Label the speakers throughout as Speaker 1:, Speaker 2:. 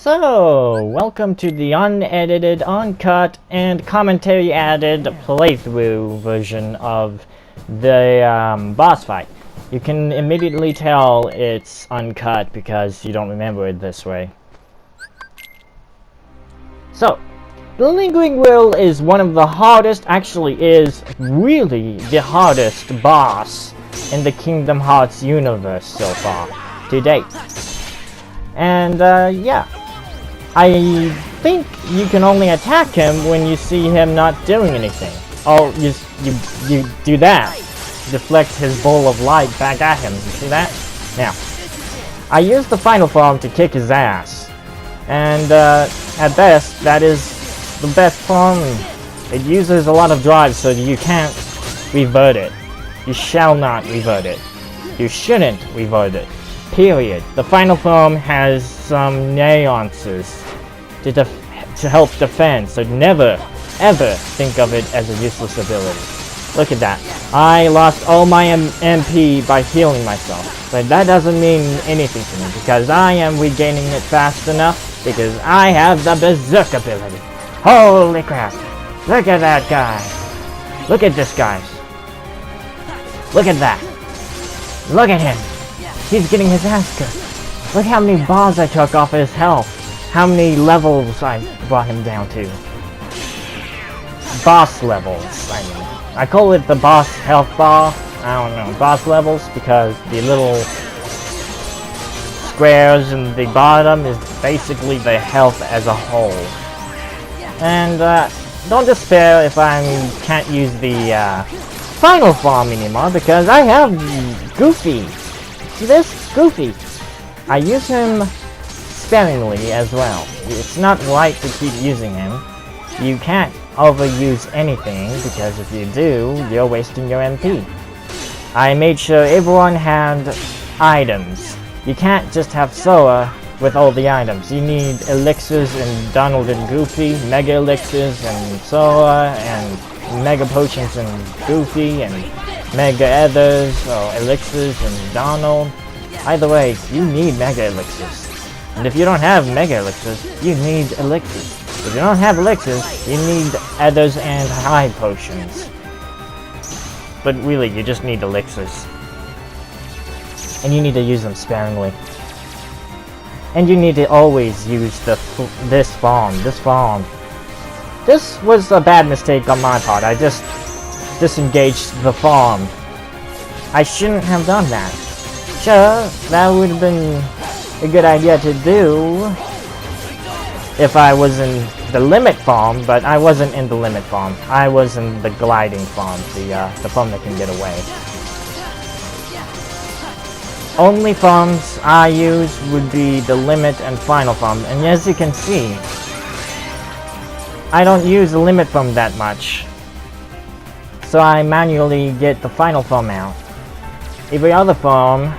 Speaker 1: So, welcome to the unedited, uncut, and commentary added playthrough version of the boss fight. You can immediately tell it's uncut because you don't remember it this way. So, the Lingering Will is one of the hardest, actually is really the hardest boss in the Kingdom Hearts universe so far, to date. And, yeah. I think you can only attack him when you see him not doing anything. Oh, you do that. Deflect his ball of light back at him. You see that? Now, I used the final form to kick his ass. And, at best, that is the best form. It uses a lot of drive, so you can't revert it. You shall not revert it. You shouldn't revert it. Period. The final form has some nuances to help defend, so never, ever think of it as a useless ability. Look at that. I lost all my MP by healing myself, but that doesn't mean anything to me, because I am regaining it fast enough, because I have the Berserk ability. Holy crap. Look at that guy. Look at this guy. Look at that. Look at him. He's getting his ass kicked. Look how many bars I took off his health. How many levels I brought him down to. Boss levels, I mean. I call it the boss health bar. I don't know, boss levels, because the little squares in the bottom is basically the health as a whole. And, don't despair if I can't use the, final form anymore, because I have Goofy. See this? Goofy. I use him sparingly as well. It's not right to keep using him. You can't overuse anything, because if you do, you're wasting your MP. I made sure everyone had items. You can't just have Sora with all the items. You need elixirs in Donald and Goofy, mega elixirs in Sora, and mega potions in Goofy, and mega ethers or elixirs in Donald. Either way, you need mega elixirs. And if you don't have mega elixirs, you need elixirs. If you don't have elixirs, you need ethers and high potions. But really, you just need elixirs. And you need to use them sparingly. And you need to always use this farm. This was a bad mistake on my part. I just disengaged the farm. I shouldn't have done that. Sure, that would have been a good idea to do if I was in the limit farm, but I wasn't in the limit farm. I was in the gliding farm, the farm that can get away. Only farms I use would be the limit and final farm, and as you can see, I don't use the limit farm that much, so I manually get the final farm out. Every other farm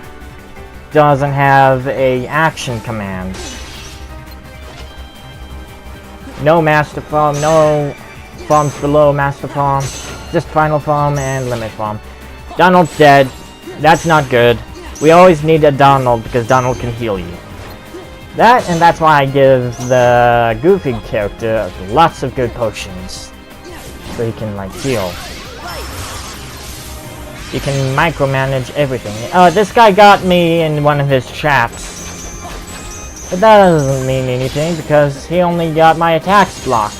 Speaker 1: doesn't have a action command. No master farm, no farms below master farm, just final farm and limit farm. Donald's dead. That's not good. We always need a Donald because Donald can heal you. That's why I give the Goofy character lots of good potions, so he can like heal. You can micromanage everything. Oh, this guy got me in one of his traps. But that doesn't mean anything, because he only got my attacks blocked.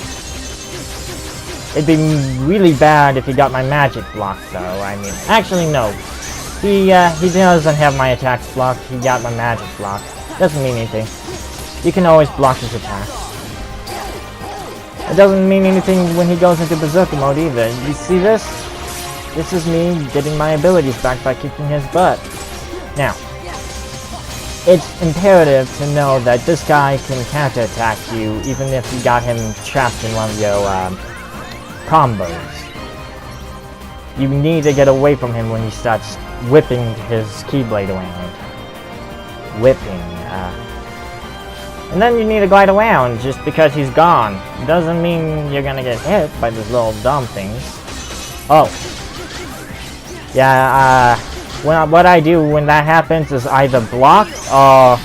Speaker 1: It'd be really bad if he got my magic blocked, though. I mean, actually, no. He doesn't have my attacks blocked. He got my magic blocked. Doesn't mean anything. You can always block his attacks. It doesn't mean anything when he goes into Berserker mode either. You see this? This is me getting my abilities back by kicking his butt. Now, it's imperative to know that this guy can counterattack you even if you got him trapped in one of your combos. You need to get away from him when he starts whipping his Keyblade around. Whipping, and then you need to glide around just because he's gone. Doesn't mean you're gonna get hit by these little dumb things. Oh. Yeah, what I do when that happens is either block or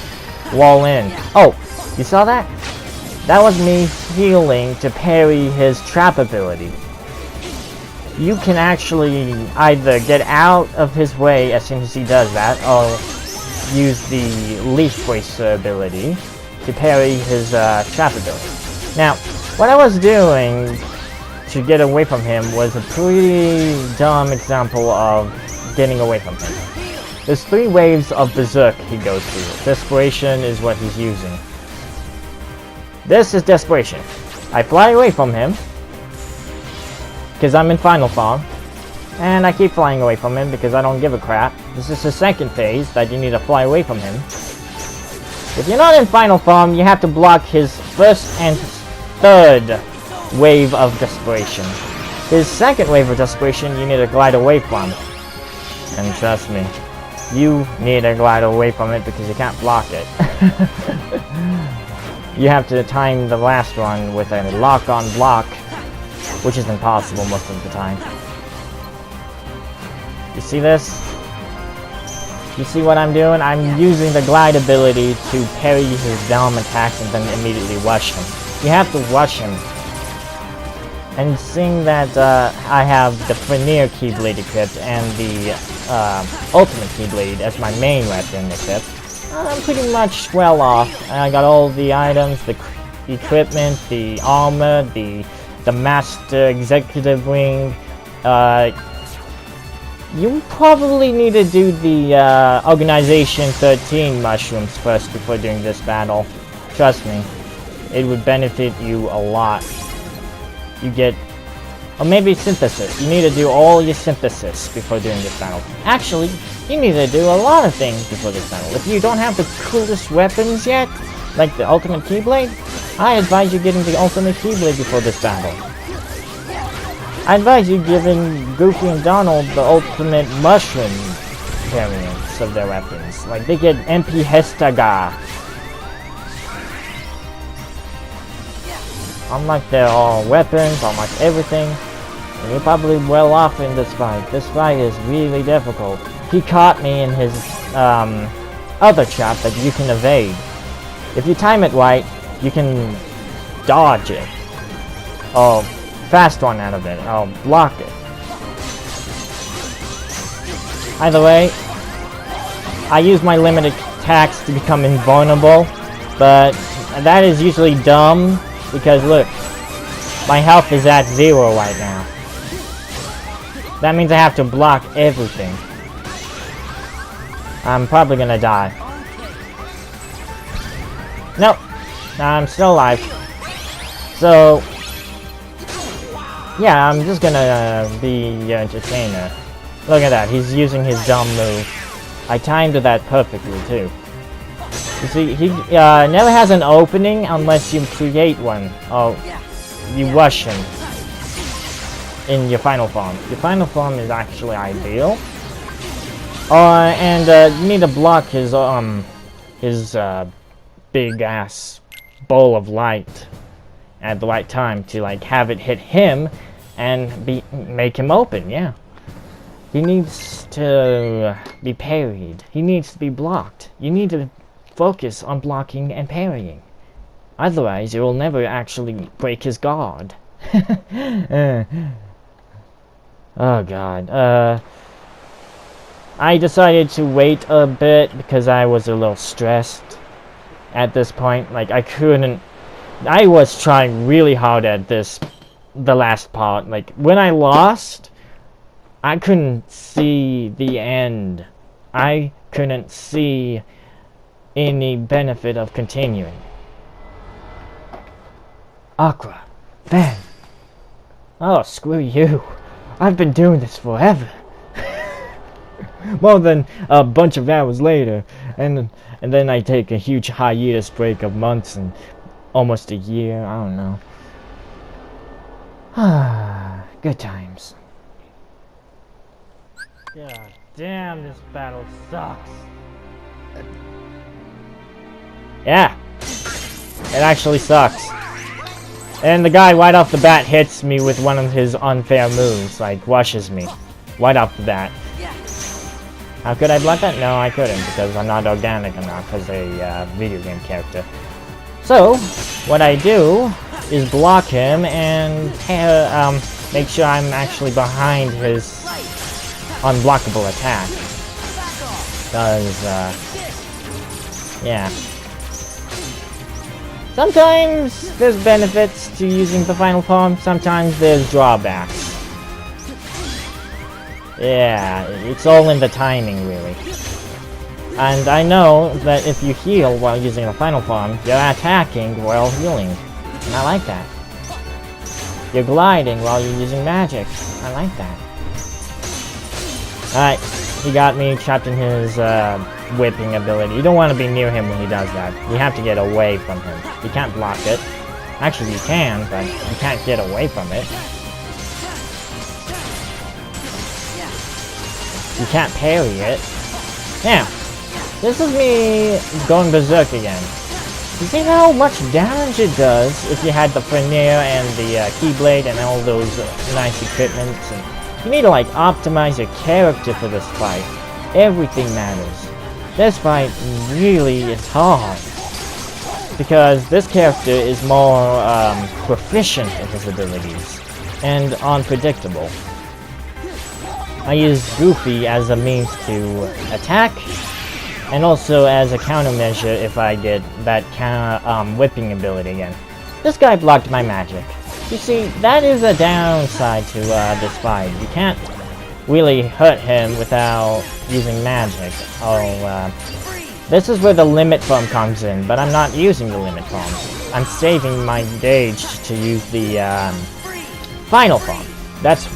Speaker 1: wall in. Oh, you saw that? That was me healing to parry his trap ability. You can actually either get out of his way as soon as he does that, or use the Leaf Bracer ability to parry his trap ability. Now, what I was doing to get away from him was a pretty dumb example of getting away from him. There's 3 waves of Berserk he goes through. Desperation is what he's using. This is Desperation. I fly away from him, because I'm in final form, and I keep flying away from him because I don't give a crap. This is the second phase that you need to fly away from him. If you're not in final form, you have to block his first and third wave of Desperation. His second wave of Desperation you need to glide away from. And trust me, you need to glide away from it because you can't block it. You have to time the last one with a lock-on block, which is impossible most of the time. You see this? You see what I'm doing? I'm using the glide ability to parry his down attacks and then immediately rush him. You have to rush him. And seeing that I have the Fenrir Keyblade equipped and the Ultimate Keyblade as my main weapon equipped, I'm pretty much well off. I got all the items, the equipment, the armor, the Master Executive Ring. You probably need to do the Organization 13 mushrooms first before doing this battle. Trust me, it would benefit you a lot. You get... or maybe synthesis. You need to do all your synthesis before doing this battle. Actually, you need to do a lot of things before this battle. If you don't have the coolest weapons yet, like the Ultimate Keyblade, I advise you getting the Ultimate Keyblade before this battle. I advise you giving Goofy and Donald the Ultimate Mushroom variants of their weapons. Like, they get MP Hestaga. Unlike their all weapons, unlike everything, and you're probably well off in this fight. This fight is really difficult. He caught me in his other trap that you can evade. If you time it right, you can dodge it. Or fast one out of it. Or block it. Either way, I use my limited attacks to become invulnerable, but that is usually dumb. Because look, my health is at 0 right now. That means I have to block everything. I'm probably gonna die. Nope, I'm still alive. So, yeah, I'm just gonna be your entertainer. Look at that, he's using his dumb move. I timed that perfectly too. You see, he never has an opening unless you create one. Oh, you rush him in your final form. Your final form is actually ideal. And you need to block his big ass bowl of light at the right time to like have it hit him and make him open. Yeah, he needs to be parried. He needs to be blocked. You need to focus on blocking and parrying. Otherwise, you will never actually break his guard. Oh god. I decided to wait a bit because I was a little stressed at this point. Like, I was trying really hard at the last part. Like, when I lost, I couldn't see the end. I couldn't see any benefit of continuing. Aqua, Van. Oh, screw you. I've been doing this forever. More than a bunch of hours later, and then I take a huge hiatus break of months and almost a year. I don't know. Good times. God damn, this battle sucks. Yeah, it actually sucks. And the guy right off the bat hits me with one of his unfair moves, like rushes me right off the bat. How could I block that? No, I couldn't, because I'm not organic enough as a video game character. So, what I do is block him and make sure I'm actually behind his unblockable attack. Because, yeah. Sometimes there's benefits to using the final form, sometimes there's drawbacks. Yeah, it's all in the timing, really. And I know that if you heal while using the final form, you're attacking while healing. And I like that. You're gliding while you're using magic. I like that. Alright, he got me trapped in his whipping ability. You don't want to be near him when he does that. You have to get away from him. You can't block it. Actually, you can, but you can't get away from it. You can't parry it. Now, this is me going berserk again. You see how much damage it does if you had the Frenir and the Keyblade and all those nice equipments? And you need to like optimize your character for this fight. Everything matters. This fight really is hard. Because this character is more proficient in his abilities. And unpredictable. I use Goofy as a means to attack, and also as a countermeasure if I get that whipping ability again. This guy blocked my magic. You see, that is a downside to this fight. You can't really hurt him without using magic. This is where the limit form comes in, but I'm not using the limit form. I'm saving my gauge to use the final form. That's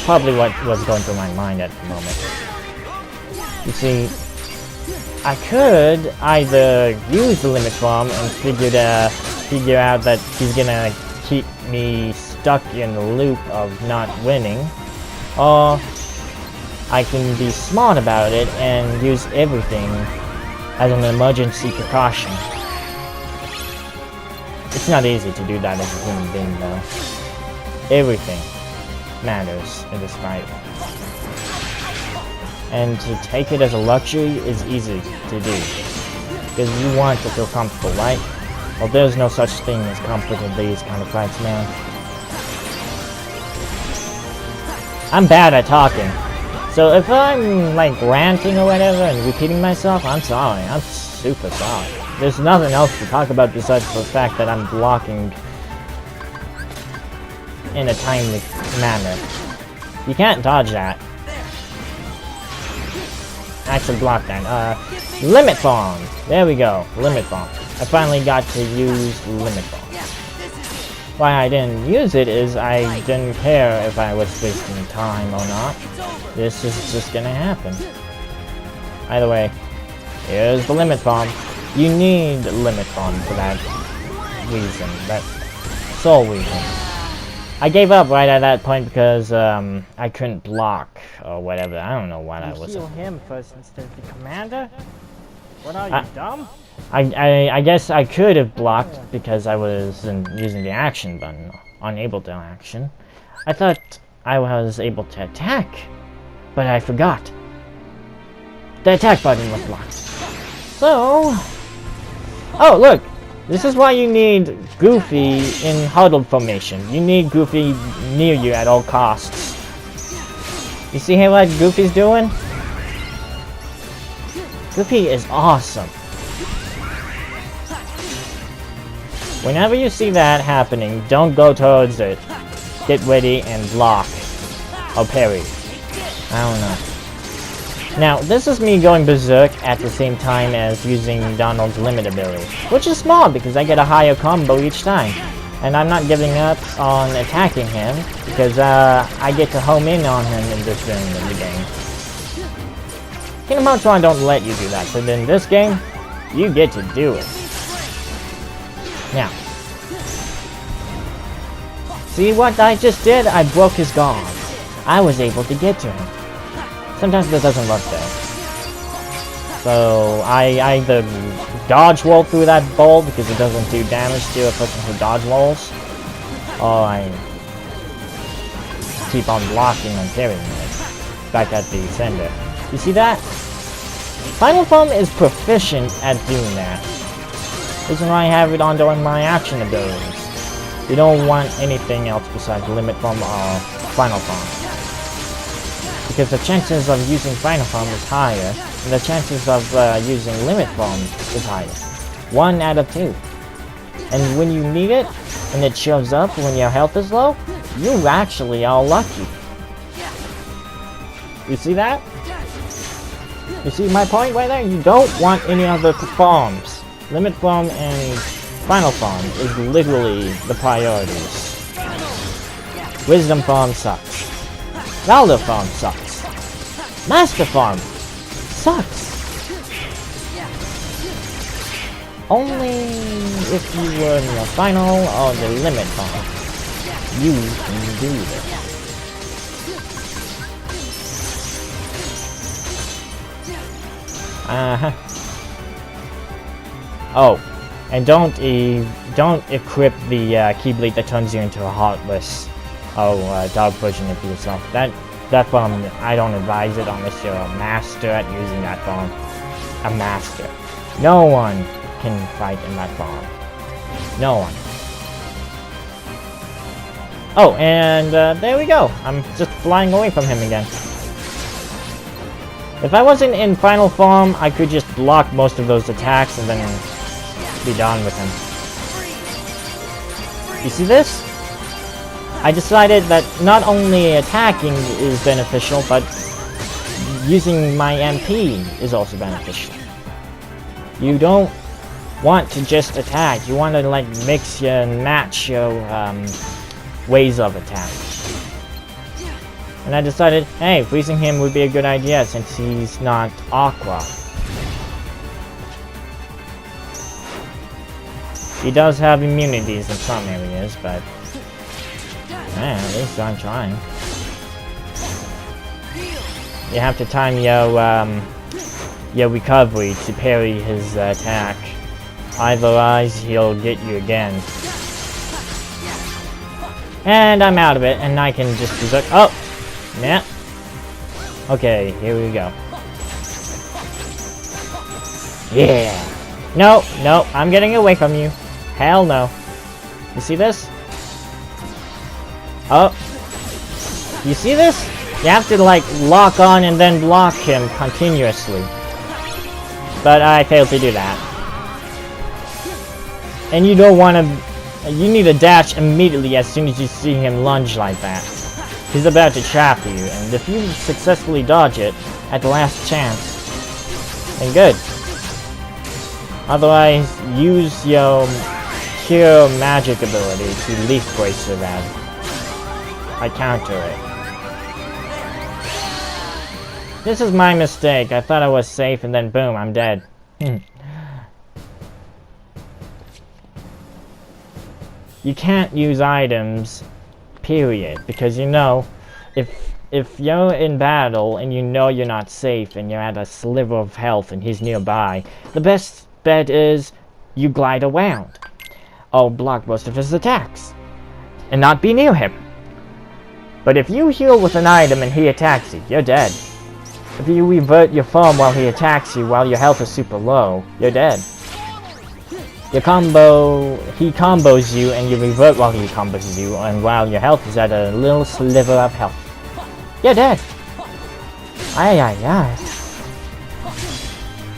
Speaker 1: probably what was going through my mind at the moment. You see, I could either use the limit form and figure out that he's gonna keep me stuck in the loop of not winning, or I can be smart about it and use everything as an emergency precaution. It's not easy to do that as a human being, though. Everything matters in this fight. And to take it as a luxury is easy to do. Because you want to feel comfortable, right? Well, there's no such thing as comfort in these kind of fights, man. I'm bad at talking. So if I'm, like, ranting or whatever and repeating myself, I'm sorry. I'm super sorry. There's nothing else to talk about besides the fact that I'm blocking in a timely manner. You can't dodge that. Actually block that. Limit form! There we go. Limit form. I finally got to use limit form. Why I didn't use it is I didn't care if I was wasting time or not. This is just gonna happen. Either way, here's the limit form. You need limit form for that reason. That sole reason. I gave up right at that point because I couldn't block or whatever. I don't know what I was. You heal him first instead of the commander? What are you, dumb? I guess I could have blocked because I was using the action button, unable to action. I thought I was able to attack, but I forgot. The attack button was blocked. So, oh look, this is why you need Goofy in huddled formation. You need Goofy near you at all costs. You see what Goofy's doing? Goofy is awesome. Whenever you see that happening, don't go towards it. Get ready and block. Or parry. I don't know. Now, this is me going berserk at the same time as using Donald's limit ability. Which is small because I get a higher combo each time. And I'm not giving up on attacking him because I get to home in on him in this version of the game. Kingdom Hearts 1 don't let you do that, so in this game, you get to do it. Now, see what I just did? I broke his guard. I was able to get to him. Sometimes that doesn't work though. So I either dodge roll through that ball because it doesn't do damage to a person who dodge rolls, or I keep on blocking and parrying it back at the sender. You see that? Final Form is proficient at doing that. Reason why I have it on during my action abilities. You don't want anything else besides limit form or final form. Because the chances of using final form is higher, and the chances of using limit form is higher. 1 out of 2. And when you need it, and it shows up when your health is low, you actually are lucky. You see that? You see my point right there? You don't want any other forms. Limit form and final form is literally the priorities. Wisdom form sucks. Valor form sucks. Master form sucks. Only if you were in the final or the limit form, you can do this. Oh, and don't equip the Keyblade that turns you into a heartless dog version of yourself. That form, I don't advise it unless you're a master at using that form. A master. No one can fight in that form. No one. Oh, and there we go. I'm just flying away from him again. If I wasn't in final form, I could just block most of those attacks and then be done with him. You see this? I decided that not only attacking is beneficial, but using my MP is also beneficial. You don't want to just attack, you want to like mix and match your ways of attack. And I decided, hey, freezing him would be a good idea since he's not Aqua. He does have immunities in some areas, but man, at least I'm trying. You have to time your recovery to parry his attack. Otherwise, he'll get you again. And I'm out of it, and I can just berserk. Oh! Yeah. Okay, here we go. Yeah! No, no, I'm getting away from you. Hell no. You see this? Oh. You see this? You have to, like, lock on and then block him continuously. But I failed to do that. And you don't want to... You need to dash immediately as soon as you see him lunge like that. He's about to trap you, and if you successfully dodge it at the last chance, then good. Otherwise, use your pure magic ability to leaf bracer that. I counter it. This is my mistake. I thought I was safe, and then boom, I'm dead. You can't use items, period, because you know, if you're in battle and you know you're not safe and you're at a sliver of health and he's nearby, the best bet is you glide around, or block most of his attacks, and not be near him. But if you heal with an item and he attacks you, you're dead. If you revert your form while he attacks you while your health is super low, you're dead. He combos you and you revert while he combos you, and while your health is at a little sliver of health, you're dead. Aye.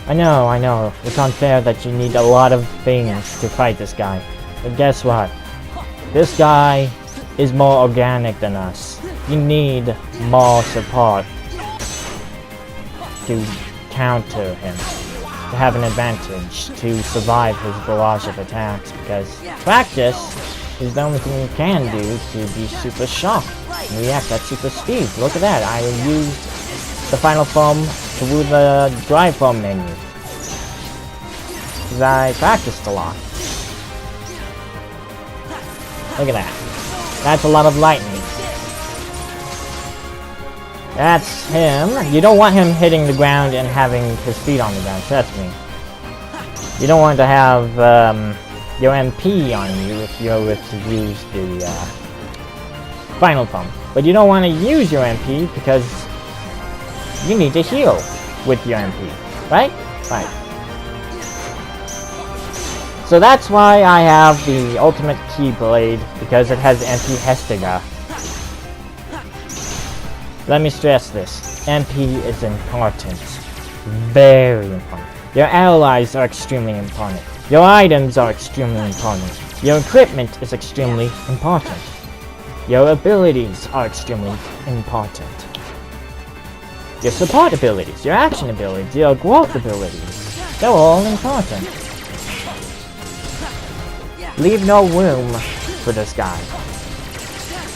Speaker 1: I know, it's unfair that you need a lot of things to fight this guy. But guess what? This guy is more organic than us. You need more support to counter him, to have an advantage, to survive his barrage of attacks, because practice is the only thing you can do to be super sharp and react at super speed. Look at that, I used the final form through the drive form menu, because I practiced a lot. Look at that. That's a lot of lightning. That's him. You don't want him hitting the ground and having his feet on the ground, trust me. You don't want to have your MP on you if you're to use the final form. But you don't want to use your MP because you need to heal with your MP, right? Right. So that's why I have the ultimate Keyblade, because it has MP-Hestiga. Let me stress this. MP is important. Very important. Your allies are extremely important. Your items are extremely important. Your equipment is extremely important. Your abilities are extremely important. Your support abilities, your action abilities, your growth abilities, they're all important. Leave no room for this guy.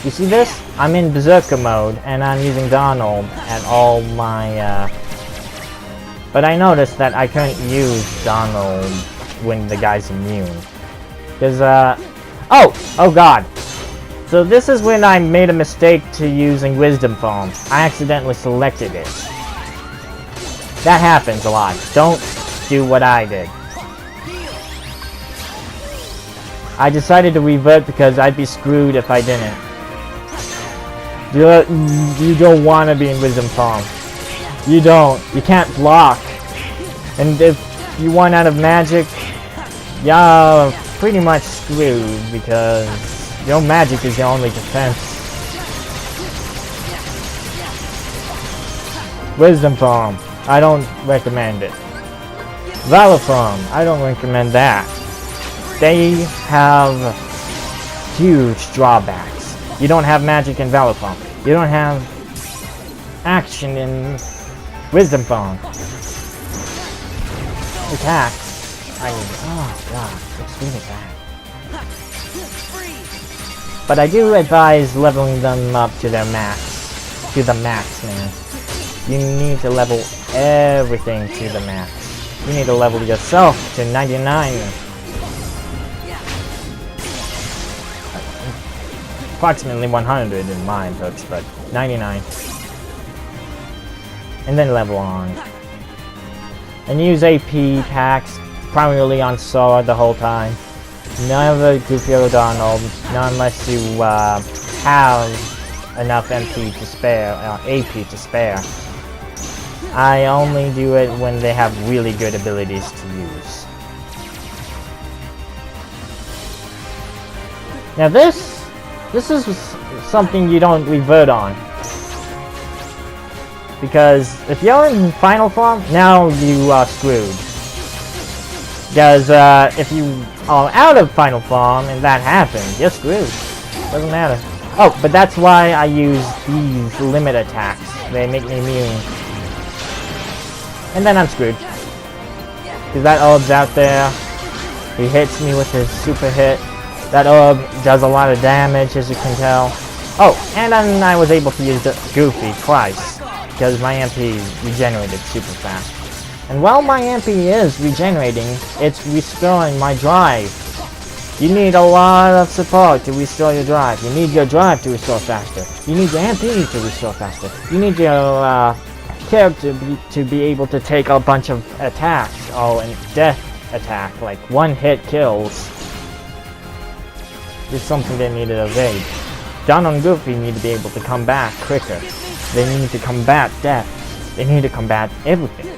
Speaker 1: You see this? I'm in Berserker mode, and I'm using Donald at all my, But I noticed that I couldn't use Donald when the guy's immune. Because, Oh god! So this is when I made a mistake to using Wisdom Foam. I accidentally selected it. That happens a lot. Don't do what I did. I decided to revert because I'd be screwed if I didn't. You don't want to be in Wisdom Foam. You don't. You can't block. And if you run out of magic, you're pretty much screwed because your magic is your only defense. Wisdom Foam. I don't recommend it. Valor Foam. I don't recommend that. They have huge drawbacks. You don't have magic in Valor Foam. You don't have action in Wisdom Foam. Attacks. Oh god, it's really bad. But I do advise leveling them up to their max. To the max, man. You need to level everything to the max. You need to level yourself to 99. Approximately 100 in my books, but 99. And then level on. And use AP packs, primarily on Sora the whole time. Never Goofy or Donald, not unless you have enough MP to spare, AP to spare. I only do it when they have really good abilities to use. Now this is something you don't revert on. Because if you're in final form, now you are screwed. Because if you are out of final form and that happens, you're screwed. Doesn't matter. Oh, but that's why I use these limit attacks. They make me immune. And then I'm screwed. Because that orb's out there. He hits me with his super hit. That orb does a lot of damage, as you can tell. Oh, and then I was able to use the Goofy twice. Because my MP regenerated super fast. And while my MP is regenerating, it's restoring my drive. You need a lot of support to restore your drive. You need your drive to restore faster. You need your MP to restore faster. You need your character to be able to take a bunch of attacks. Oh, and death attack, like one hit kills. It's something they need to evade. Donald and Goofy need to be able to combat quicker. They need to combat death. They need to combat everything.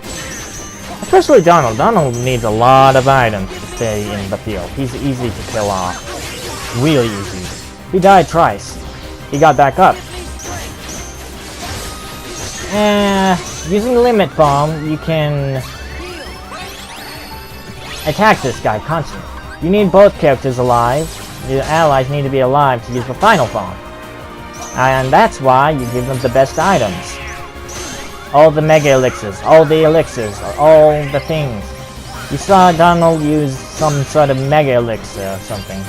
Speaker 1: Especially Donald. Donald needs a lot of items to stay in the field. He's easy to kill off. Really easy. He died twice. He got back up. Using Limit Bomb, you can attack this guy constantly. You need both characters alive. Your allies need to be alive to use the final form. And that's why you give them the best items. All the Mega Elixirs, all the Elixirs, all the things. You saw Donald use some sort of Mega Elixir or something.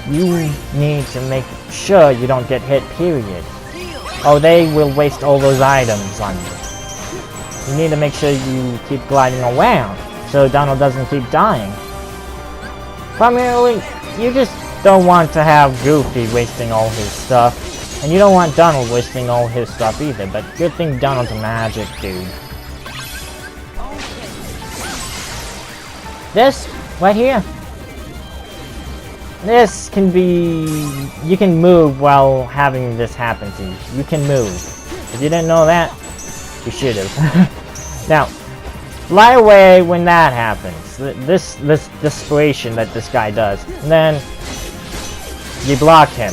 Speaker 1: You need to make sure you don't get hit, period. Oh, they will waste all those items on you. You need to make sure you keep gliding around, so Donald doesn't keep dying. Primarily, you just don't want to have Goofy wasting all his stuff. And you don't want Donald wasting all his stuff either, but good thing Donald's a magic dude. This, right here. This can be... You can move while having this happen to you. You can move. If you didn't know that, you should have. Now, fly away when that happens. This desperation that this guy does. And then you block him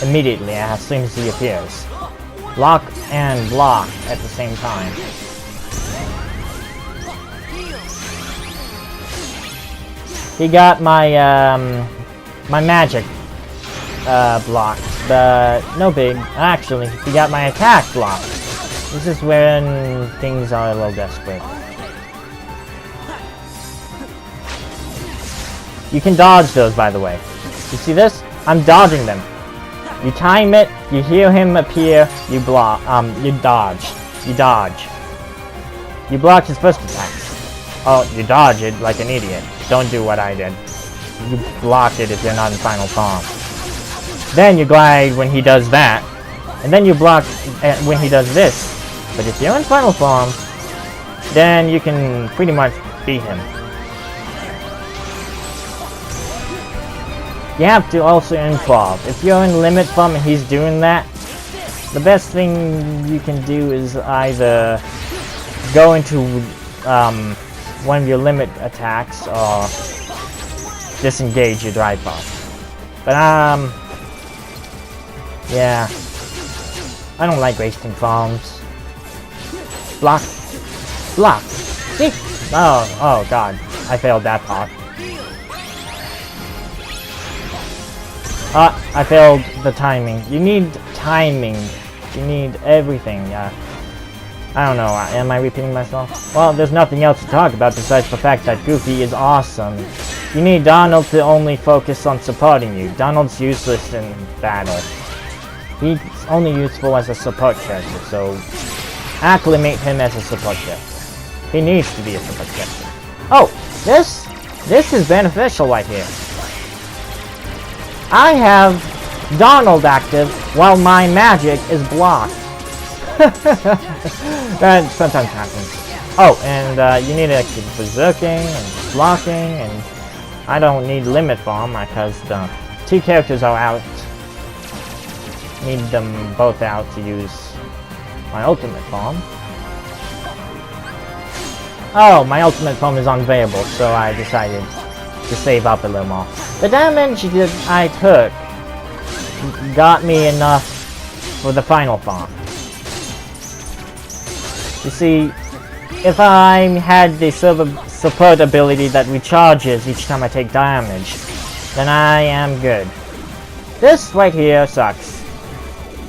Speaker 1: immediately as soon as he appears. Block and block at the same time. He got my my magic blocked, but no big. Actually, he got my attack blocked. This is when things are a little desperate. You can dodge those, by the way. You see this? I'm dodging them. You time it, you hear him appear, you block, you dodge. You dodge. You block his first attacks. Oh, you dodge it like an idiot. Don't do what I did. You block it if you're not in final form. Then you glide when he does that. And then you block when he does this. But if you're in final form, then you can pretty much beat him. You have to also improv. If you're in limit form and he's doing that, the best thing you can do is either go into one of your limit attacks or disengage your drive bomb. But yeah, I don't like wasting forms. Block, block. See? Oh god, I failed that part. I failed the timing. You need timing. You need everything. I don't know. Am I repeating myself? Well, there's nothing else to talk about besides the fact that Goofy is awesome. You need Donald to only focus on supporting you. Donald's useless in battle. He's only useful as a support character, so acclimate him as a support character. He needs to be a support character. Oh, this is beneficial right here. I have Donald active while my magic is blocked. That sometimes happens. Oh, and you need to keep berserking and blocking, and I don't need limit form because the two characters are out. Need them both out to use my ultimate form. Oh, my ultimate form is unplayable, so I decided to save up a little more. The damage that I took got me enough for the final form. You see, if I had the support ability that recharges each time I take damage, then I am good. This right here sucks.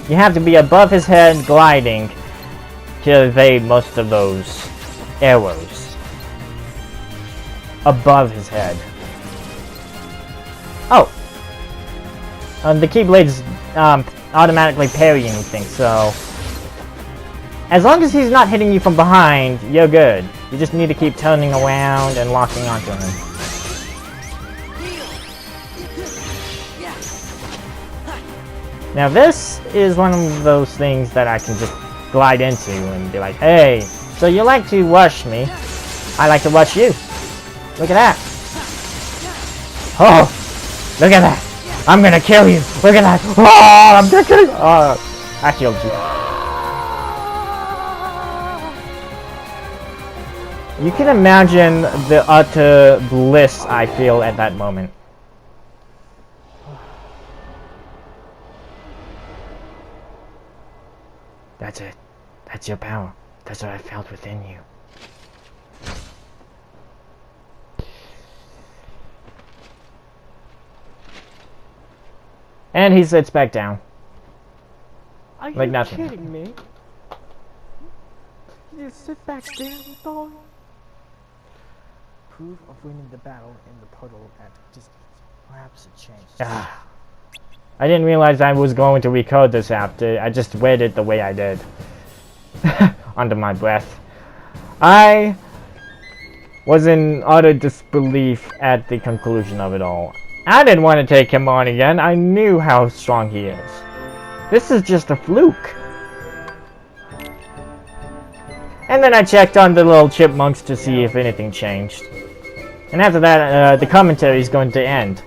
Speaker 1: You have to be above his head gliding to evade most of those arrows. Above his head. Oh! The Keyblade's automatically parrying anything, so as long as he's not hitting you from behind, you're good. You just need to keep turning around and locking onto him. Now this is one of those things that I can just glide into and be like, hey, so you like to rush me, I like to rush you. Look at that. Oh, look at that. I'm gonna kill you. Look at that. Oh, I'm gonna kill you. Oh, I killed you. You can imagine the utter bliss I feel at that moment. That's it. That's your power. That's what I felt within you. And he sits back down.
Speaker 2: Are
Speaker 1: like
Speaker 2: you
Speaker 1: nothing.
Speaker 2: kidding me? You just sit back there and all. Proof of winning the battle in the puddle at distance. Perhaps it changed.
Speaker 1: I didn't realize I was going to recode this after. I just read it the way I did. Under my breath. I was in utter disbelief at the conclusion of it all. I didn't want to take him on again. I knew how strong he is. This is just a fluke. And then I checked on the little chipmunks to see if anything changed. And after that, the commentary is going to end.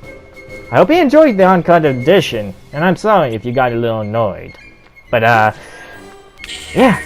Speaker 1: I hope you enjoyed the Uncut edition, and I'm sorry if you got a little annoyed. But, yeah.